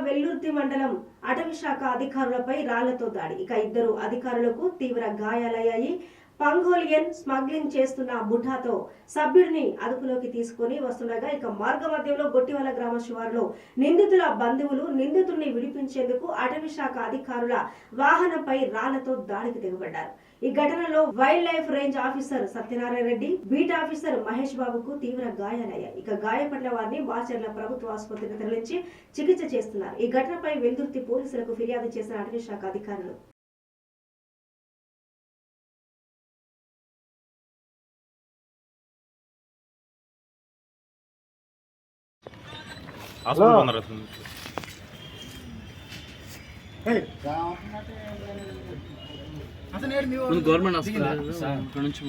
వెల్లుర్తి మండలం అటవీ శాఖ అధికారులపై రాళ్లతో దాడి. ఇద్దరు అధికారులకు తీవ్ర గాయాలయ్యాయి. పంగోలియన్ స్మగ్లింగ్ చేస్తున్న ముఠాతో సభ్యుడిని అదుపులోకి తీసుకుని వస్తుండగా మార్గ మధ్యంలో గొట్టివల గ్రామ శివారులో నిందితుల బంధువులు నిందితుడిని విడిపించేందుకు అటవీ శాఖ అధికారుల వాహనంపై రాళ్లతో దాడికి దిగబడ్డారు. ఈ ఘటనలో wild life range officer Satyanarayana Reddy, beat officer Mahesh బాబుకు తీవ్ర గాయాలయ్యాయి. గాయపడిన వారిని మాచర్ల ప్రభుత్వ ఆసుపత్రికి తరలించి చికిత్స చేస్తున్నారు. ఈ ఘటనపై వెల్దుర్తి పోలీసులకు ఫిర్యాదు చేసిన అటవీ శాఖ అధికారులు గవర్నమెంట్ హాస్పిటల్ నుంచి